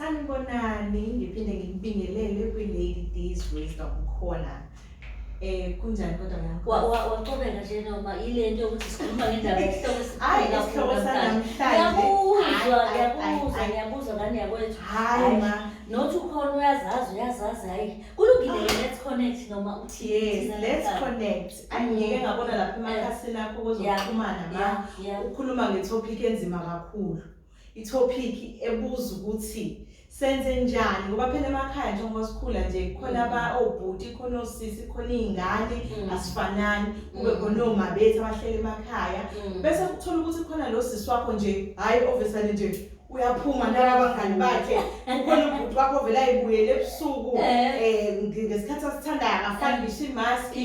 Sanibonani, ngiphinde ngikubingelele kwi-Lady D's Wisdom Corner. Kunjani kodwa Waqhubeka nje noma ile nto yokuthi sikhuluma ngendaba yesihloko isihloko sanamhlanje. Ngiyabuzwa ngani yakwethu. Hayi ma. Nothi ukhona uyazazi hayi. Kulungile let's connect noma uthi. Yes, let's connect. Angiyeke ngabona lapha emakhasini akho kozokuxhumana ma. Ukhuluma ngetopic enzima kakhulu. Itopic ebuza ukuthi senze njani ngoba phela emakhaya njengoba sikhula nje khona obhuti khona osisi khona izingane asifanani kube khona oma bethu abahleli emakhaya bese ukuthola ukuthi khona lo sisi wakho nje hayi obviously nje uyaphuma nabangani bakhe ukhona ubhuti wakho vele ayibuyele ebusuku ngesikhathi asithandayo akafani ngisho imask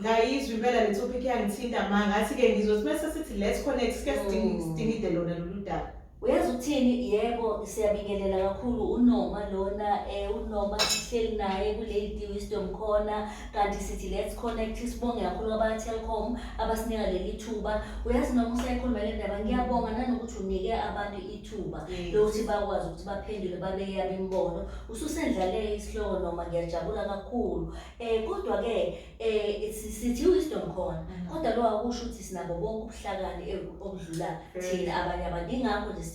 ngayizwa impela le topic yangithinta manje ngathi ke ngizothi bese sithi let's connect sike sidingide lona lolu daba. Uyazi ukuthini? Yebo, siyabingelela kakhulu uNoma lona uNoma sihleli naye ku-Lady Wisdom Corner kanti sithi let's connect. Sibonge kakhulu aba-Telkom abasinika leli thuba. Uyazi noma usayikhuluma le ndaba ngiyabonga nanokuthi unike abantu ithuba lokuthi bakwazi ukuthi baphendule babeke yabo imibono. Ususendlale isihloko Noma, ngiyajabula kakhulu. Kodwa-ke sithi Wisdom Corner kodwa lo akusho ukuthi sinabo bonke ubuhlakani obudlula thina abanye abantu. Ingakho nje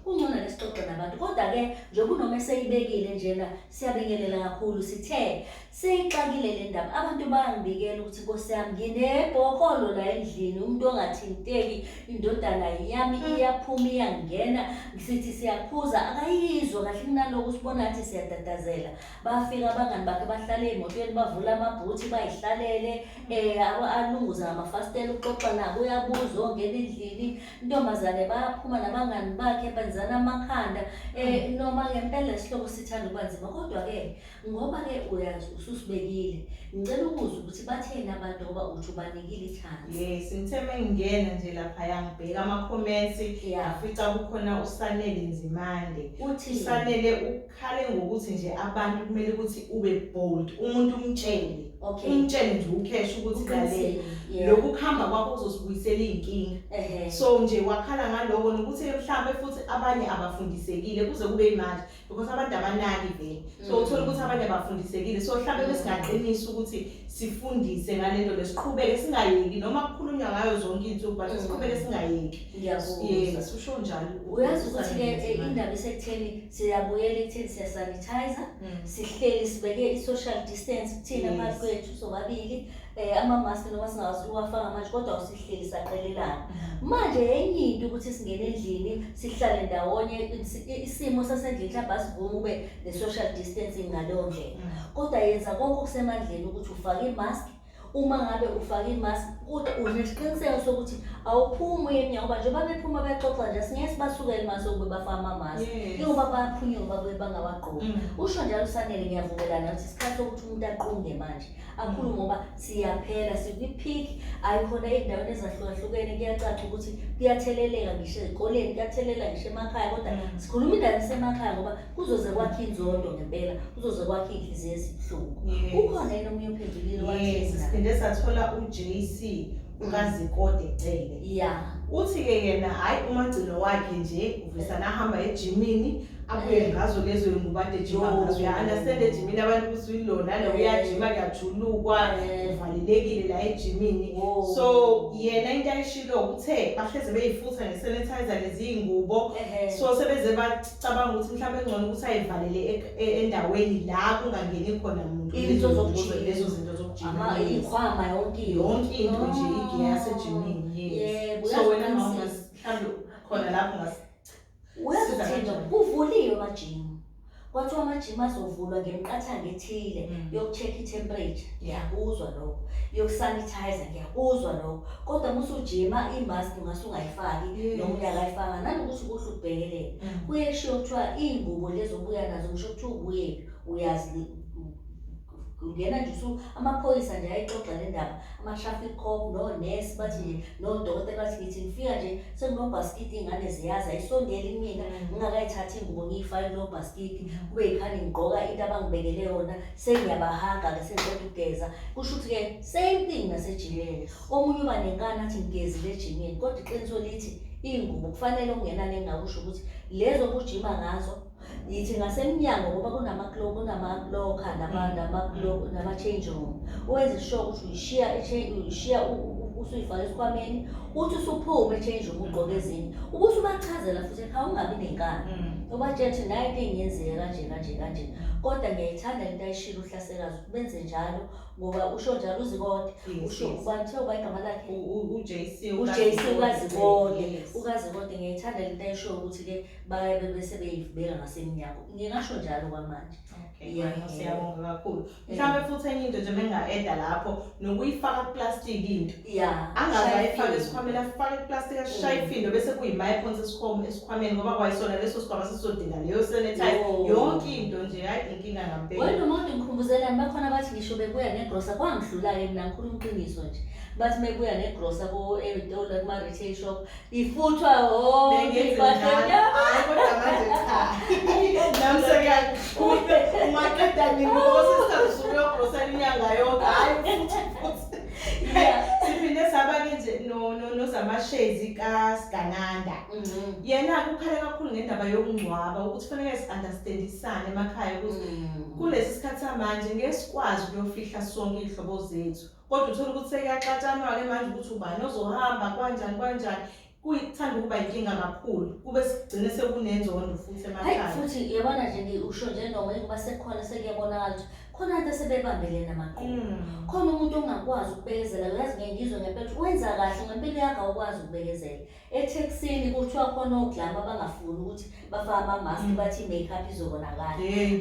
kungcono lesixoxe nabantu kodwa-ke njengoba uNoma eseyibekile njena siyabingelela kakhulu. Sithe seyixakile le ndaba abantu bayangibikela ukuthi Nkosi yami nginebhokolo la endlini umuntu ongathinteki indodana yami iyaphuma iyangena sithi siyaphuza akayizwa kahle kunalokhu sibona ngathi siyatatazela. Bafika abangani bakhe bahlale emotweni bavula amabhuthi bayihlalele alunguza ngamafasitela uxoxa nabo uyabuza ongena endlini intombazane bayaphuma nabangani bakhe benzana amakhanda noma ngempela isihloko sithanda ukuba nzima kodwa-ke ngoba-ke uyazi ususibekile ngicela ukuzwa ukuthi batheni abantu ngoba uthi ubanikile ithanda. Yes, ngithe mengingena nje laphaya ngibheka ama-comments ngafica kukhona uSanele Nzimande. uSanele ukhale ngokuthi nje abantu kumele ukuthi ube bold umuntu umtshele umtshele nje ukhesh ukuthi lalela lokhu kuhamba kwakho uzosibuyisela iy'nkinga. So nje wakhala ngaloko nokuthi mhlawumbe futhi abanye abafundisekile kuze kube imali because abantu abanaki vele. So uthola ukuthi abanye abafundisekile so mhlawumbe besingaqinisa ukuthi sifundise ngalento lesiqhubeke singayeki noma kukhulunywa ngayo zonke izinto but siqhubeke singayeki. Ngiyabonga. Usho njalo. Uyazi ukuthi-ke indaba isekutheni siyabuyela ekutheni siyasanitizer sihleli sibeke i-social distance kuthina phakathi kwethu sobabili ama-mask noma singawafaka manje kodwa sihleli saqelelana. Manje enye into ukuthi singene endlini sihlale ndawonye isimo sasendlini mhlawumbe asivumi ube ne-social distancing ngaleyo ndlela kodwa yenza konke okusemandleni ukuthi ufake imask. Uma ngabe ufake imask kodwa unesiqiniseko sokuthi awuphumi uye emnyango ngoba njengoba bephuma bexoxa nje singeke sibasukele mase ukube bafaka amamask ngoba bayaphunyuka babe bangawagqoki. Usho njalo uSanele ngiyavumelana nathi isikhathi sokuthi umuntu aqunge manje akhulume ngoba siyaphela sikwi-peak ayikhona ey'ndaweni ezahlukahlukene kuyacaca ukuthi kuyatheleleka ngisho ezikoleni kuyathelela ngisho emakhaya kodwa sikhuluma indaba esemakhaya ngoba kuzoze kwakhe inzondo ngempela kuzoze kwakhe iy'nhliziyo ezibuhlungu. Ukhona yini omunye uphendulile wathina? Siphinde sathola uJC ukaZikode Cele. Uthi-ke yena hayi umagcino wakhe nje uvisana ahamba ejimini abuye ngazo lezo y'ngubo ade ejima ngazo. Uya-understand ejimini abantu kusuyilona lo uyajima kuyajulukwa uvalelekile la ejimini. So yena into ayishilo uthe bahleze beyifutha nge-sanitizer lezi y'ngubo so sebeze bacabanga ukuthi mhlawumbe engcono ukuthi ayivalele endaweni la kungangeni khona umuntu lezo zinto zokujima ikhwama yonke into nje igiya yasejimini. So wena mhlawumbe khona lapho uyazi ukuthina kuvuliwe amajimu kwathiwa amajimu azovulwa ngemiqathango ethile yoku-check i-temperature. Ngiyakuzwa lokho yokusanitizer ngiyakuzwa lokho kodwa uma usujima imask ungase ungayifaki noma uyakayifaka nanokuthi kuhle ukubhekelele kuye kushiwo kuthiwa iy'ngubo lezo obuya nazo ngisho kuthiwa ubuyephi uyazi ungena nje amaphoyisa nje ayixoxa le ndaba ama-traffic cop nonesi bathi nje nodokotela bathi ngithi ngifika nje sekunobhasikidi iy'ngane ziyazi ayisondeli mina ngingakayithathi ingubo ngiyifake kulo bhasikidi kube yikhani ngigqoka into abangibekele yona sengiyabahaga-ke sengiqeda ukugeza. Kusho ukuthi-ke same thing nasejimini omunye uba nenkani athi ngigezile ejimini kodwa iqiniso lithi iy'ngubo kufanele okungenani engingakusho ukuthi lezo obujima ngazo yithi ngasemnyango ngoba kunama-locker nama-change room. Wenze sure ukuthi uyishiya usuyifaka esikhwameni, uthi usuphume e-change room ugqoke ezinye. Ukuthi ubachazela futhi ekhaya ungabi nenkani. Ubatshela ukuthi nayo into engiyenzeka kanje. Kodwa ngiyayithanda lento ayishilo uHlasekazi benze njalo ngoba usho njalo uZikode. Usho bathe igama lakhe uJC uKazikode ngiyayithanda lento ayisho ukuthi ke bayabe bese beyivibeka ngasemnyango. Ngingasho njalo kwamanje. Siyabonga kakhulu. Mhlawumbe futhi enye into nje menga-eda lapho nokuyifaka kuplastic into. Angaze ayifake esikhwameni afake kuplastic ashaya ifindo bese kuyimayiphonsi esikhwameni ngoba kwayisona leso sikhwama sisodinga leyo sanitize yonke into nje hayi inkinga ngempela. Wena umuntu ngikhumbuzela bakhona bathi ngisho bebuya negrosa kwangihlula-ke mina ngikhuluma iqiniso nje. Bathi mebuya negrosa ko-Eritola kuma-retail shop ifuthwa hayi kodwa manje cha. Namseka umaqeda ningosesithathu sukuyogrosa inyanga yonke hayi futhi. Siphinde saba-ke nje nozamashezi kaSgananda. Yena kukhale kakhulu ngendaba yokungcwaba ukuthi kufanele si-understandisane emakhaya ukuthi kulesi sikhathi samanje ngeke sikwazi ukuyofihla sonke iy'hlobo zethu. Kodwa uthola ukuthi sekuyaxatshanwa-ke manje ukuthi ubani ozohamba kanjani. Kuyithanda ukuba inkinga kakhulu. Kube sigcine sekunenzondo futhi emakhaya. Hayi futhi yabona nje usho nje noma ngoba sekukhona sekuyabonakala ukuthi khona into sebebambelene amaqhubu. Khona umuntu ongakwazi ukubekezela uyazi ngengizwe ngempela ukuthi wenza kahle ngempilo yakhe awukwazi ukubekezela. Etheksini kuthiwa khona oglama abangafuni ukuthi bafake ama-mask bathi i-makeup izobonakala.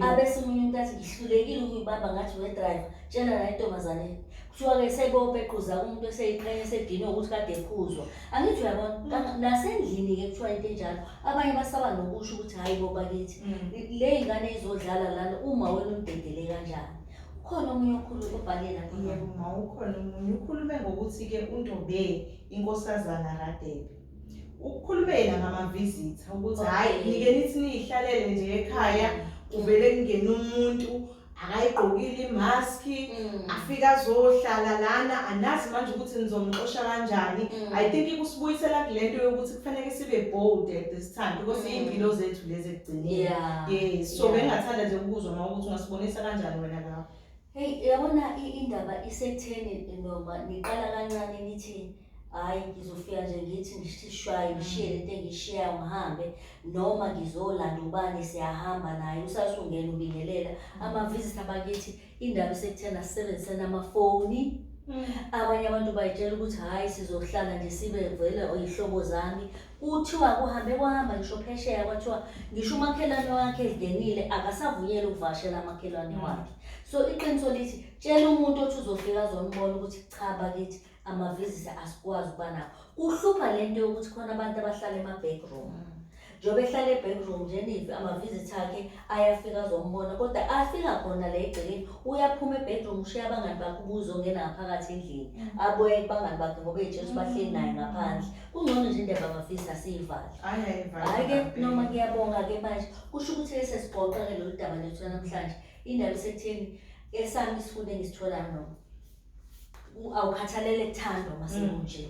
Abese omunye umuntu athi ngihlulekile ukuyibamba ngathi we-driver tshela la intombazane. Kuthiwa-ke sebeyopequza umuntu eseyiqhenye esedinwe ukuthi kade ephuzwa. Angithi uyabona nasendlini-ke kuthiwa into enjalo abanye basaba nokusho ukuthi hhayi bo bakithi le y'ngane ey'zodlala lana uma wena umdedele kanjani. Ukhona omunye obhalela yebo ukhona omunye ukhulume ngokuthi-ke uNtobe inkosazana kaDebe ukhulume yena ngama-visitor ukuthi hhayi nike nithi niyihlalele nje ekhaya uvele kungena umuntu akayigqokile imaski afika azohlala lana anazi manje ukuthi nizomxosha kanjani. I think kusibuyisela kulento yokuthi kufanele sibe bold at this time because iy'mpilo zethu lezi ekugcineni. Yes, so bengingathanda nje ukuzwa uma ukuthi ungasibonisa kanjani wena lapho. Hey, yabona indaba isekutheni noma niqala kancane nithi hayi ngizofika nje ngithi ngithi shwayi ngishiye lento engiyishiyayo ngihambe noma ngizolanda ubani siyahamba naye usasungena ubingelela ama-visitor bakithi indaba isekuthena sisebenzisane amafoni. Abanye abantu bayitshela ukuthi hhayi sizohlala nje sibe vele oyihlobo zami. Kuthiwa kuhamba ngisho phesheya kwathiwa ngisho umakhelwane wakhe ezingenile akasavunyelwa ukuvakashela amakhelwane wakhe. So iqiniso lithi tshela umuntu othi uzofika azombona ukuthi cha bakithi ama-visitor asikwazi ukuba nawo. Kuhlupha lento yokuthi khona abantu abahlala ema-backroom. Njengoba ehlala e-backroom nje nivi ama-visitor akhe ayafika azombona kodwa afika khona la egcekeni uyaphuma e-bedroom ushiya abangani bakhe ubuzongena ngaphakathi endlini. Abuye kubangani bakhe ngoba ey'tshela ukuthi bahleli naye ngaphandle. Kungcono nje indaba ama-visitor siyivale. Hhayi-ke noma ngiyabonga-ke manje kusho ukuthi sesibhoqeke lolu daba lethu namhlanje. Indaba isekutheni esami isifundo engisitholayo noma awukhathalele kuthandwa masekunje.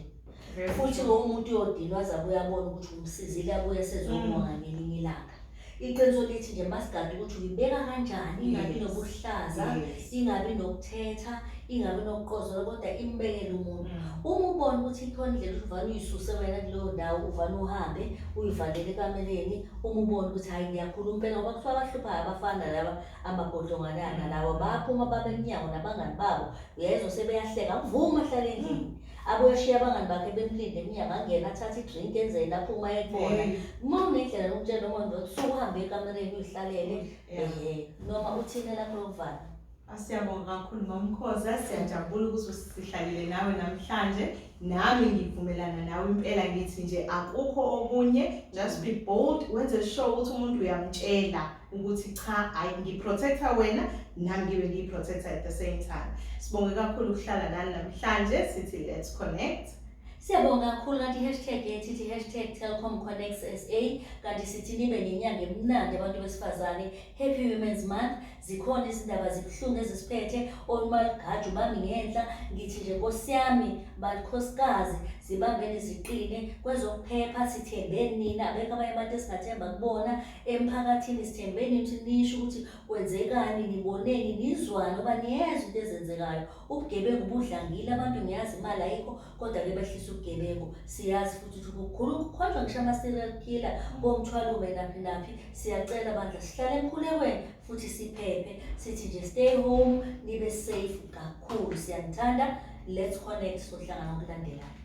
Futhi umuntu uyodinwa azabe uyabona ukuthi umsizile abuye sezobonga ngelinye ilanga. Iqiniso lithi nje masigade ukuthi uyibeka kanjani ingabi nobuhlaza, ingabi nokuthetha, ingabi nokuqozola kodwa imbekele umuntu. Uma ubona ukuthi ikhona indlela ukuthi uvane uyisuse wena kuleyo ndawo uvane uhambe uyivalele ekameleni. Uma ubona ukuthi hhayi ngiyakhuluma impela ngoba kuthiwa abahluphayo abafana laba amabhodlonganyana lawa baphuma babe emnyango nabangani babo uyezwa sebeyahleka akuvumi ahlale endlini. Aboyashiya abangani bakhe bemlinde emnyango angena athathe idrink enzeni aphuma ayekubona. Uma unendlela lokutshela umuntu ukuthi sukuhambe ekamereni uyihlalele noma uthine lakho lokuvala. Siyabonga kakhulu ngomkhoza siyajabula ukuthi sihlalile nawe namhlanje. Nami ngivumelana nawe impela ngithi nje akukho okunye just be bold wenze sure ukuthi umuntu uyamtshela ukuthi cha ngiprotecta wena nami ngibe ngiyiprotecta at the same time. Sibonge kakhulu ukuhlala nani namhlanje sithi let's connect. Siyabonga kakhulu kanti i-hashtag yethu ithi #Telkom Connects SA kanti sithi nibe nenyanga emnandi abantu besifazane. Happy Women's Month. Zikhona izindaba zibuhlungu ezisiphethe oNomalgaji ubami ngenhla ngithi nje Nkosi yami balikhosikazi zibambene ziqine. Kwezokuphepha sithembeni nina, abekho abanye abantu esingathemba kubona. Emphakathini sithembeni ukuthi nisho ukuthi kwenzekani, niboneni, nizwane ngoba niyeza into ezenzekayo. Ubugebengu budlangile, abantu ngiyazi imali ayikho kodwa-ke behlisa ubugebengu. Siyazi futhi ukuthi kukhonjwa ngisho ama-serial killer bomthwalume naphi. Siyacela bandla sihlale emkhulekweni futhi siphephe. Sithi nje stay home, nibe safe kakhulu. Siyanithanda. Let's connect sohlangana ngokulandelayo.